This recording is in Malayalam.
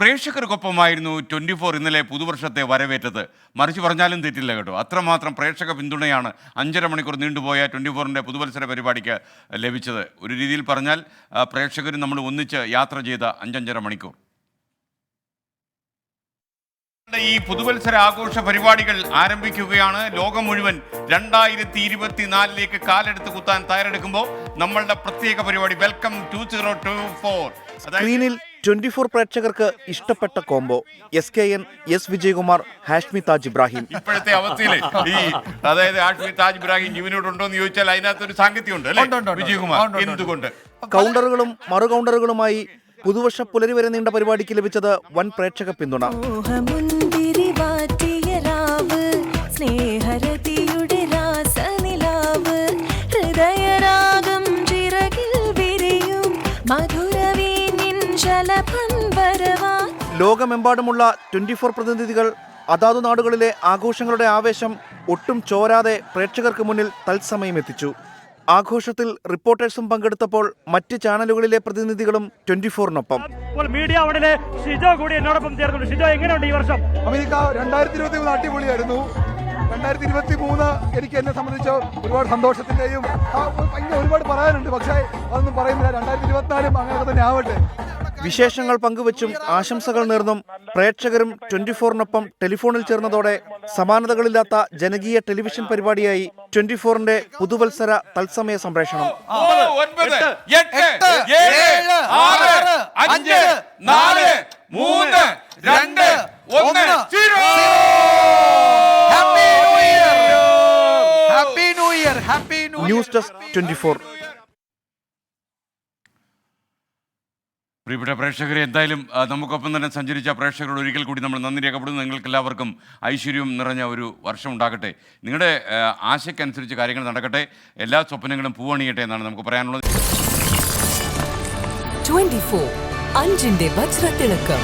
പ്രേക്ഷകർക്കൊപ്പമായിരുന്നു 24 ഇന്നലെ പുതുവർഷത്തെ വരവേറ്റത്. മറിച്ച് പറഞ്ഞാലും തെറ്റില്ല കേട്ടോ. അത്രമാത്രം പ്രേക്ഷക പിന്തുണയാണ് 5.5 മണിക്കൂർ നീണ്ടുപോയ 24ൻ്റെ പുതുവത്സര പരിപാടിക്ക് ലഭിച്ചത്. ഒരു രീതിയിൽ പറഞ്ഞാൽ പ്രേക്ഷകരും നമ്മൾ ഒന്നിച്ച് യാത്ര ചെയ്ത 5.5 മണിക്കൂർ. ഈ പുതുവത്സര ആഘോഷ പരിപാടികൾ ആരംഭിക്കുകയാണ്. ലോകം മുഴുവൻ 2024 കാലെടുത്ത് കുത്താൻ തയ്യാറെടുക്കുമ്പോൾ നമ്മളുടെ പ്രത്യേക പരിപാടി വെൽക്കം 2024. സ്ക്രീനിൽ 24 പ്രേക്ഷകർക്ക് ഇഷ്ടപ്പെട്ട combo SKN, S Vijayakumar, Hashmi Taj Ibrahim. ഇപ്പോഴത്തെ അവസ്ഥയിൽ ഈ അതായത് ഹാഷ്മി താജ് ഇബ്രാഹിം ജീവനോടുണ്ടോ എന്ന് ചോദിച്ചാൽ അതിനകത്തൊരു സാങ്കത്യമുണ്ട് അല്ലേ വിജയകുമാർ? എന്തുകൊണ്ട്? കൗണ്ടറുകളും മറു കൗണ്ടറുകളുമായി പുതുവർഷ പുലരി വരെ നീണ്ട പരിപാടിക്ക് ലഭിച്ചത് വൻ പ്രേക്ഷക പിന്തുണ. ലോകമെമ്പാടുമുള്ള 24 പ്രതിനിധികൾ അതാതു നാടുകളിലെ ആഘോഷങ്ങളുടെ ആവേശം ഒട്ടും ചോരാതെ പ്രേക്ഷകർക്ക് മുന്നിൽ തത്സമയം എത്തിച്ചു. ആഘോഷത്തിൽ റിപ്പോർട്ടേഴ്സും പങ്കെടുത്തപ്പോൾ മറ്റ് ചാനലുകളിലെ പ്രതിനിധികളും 24-നൊപ്പം. മീഡിയ അവിടെയിലെ ഷിജോ കൂടി എന്നോടൊപ്പം ചേർന്നു. ഷിജോ, എങ്ങനെയുണ്ട് ഈ വർഷം? അമേരിക്ക 2023 അടിപൊളിയായിരുന്നു. 2023 എനിക്ക് എന്നെ സംബന്ധിച്ച് ഒരുപാട് സന്തോഷത്തിന്റെയും ഒരുപാട് പറയാനുണ്ട്. പക്ഷേ അതൊന്നും പറയുന്നില്ല. 2024 അങ്ങനെ തന്നെ ആവട്ടെ. വിശേഷങ്ങൾ പങ്കുവച്ചും ആശംസകൾ നേർന്നും പ്രേക്ഷകരും 24-നൊപ്പം ടെലിഫോണിൽ ചേർന്നതോടെ സമാനതകളില്ലാത്ത ജനകീയ ടെലിവിഷൻ പരിപാടിയായി 24ന്റെ പുതുവത്സര തത്സമയ സംപ്രേഷണം. 9, 8, 7, 6, 5, 4, 3, 2, 1, 0. News desk 24. പ്രിയപ്പെട്ട പ്രേക്ഷകരെ, എന്തായാലും നമുക്കൊപ്പം തന്നെ സഞ്ചരിച്ച പ്രേക്ഷകരോട് ഒരിക്കൽ കൂടി നമ്മൾ നന്ദി രേഖപ്പെടുന്നു. നിങ്ങൾക്ക് എല്ലാവർക്കും ഐശ്വര്യവും നിറഞ്ഞ ഒരു വർഷം ഉണ്ടാകട്ടെ. നിങ്ങളുടെ ആശയ്ക്കനുസരിച്ച് കാര്യങ്ങൾ നടക്കട്ടെ. എല്ലാ സ്വപ്നങ്ങളും പൂവണിയട്ടെ എന്നാണ് നമുക്ക് പറയാനുള്ളത്. 24 5ന്റെ വജ്രത്തിളക്കം.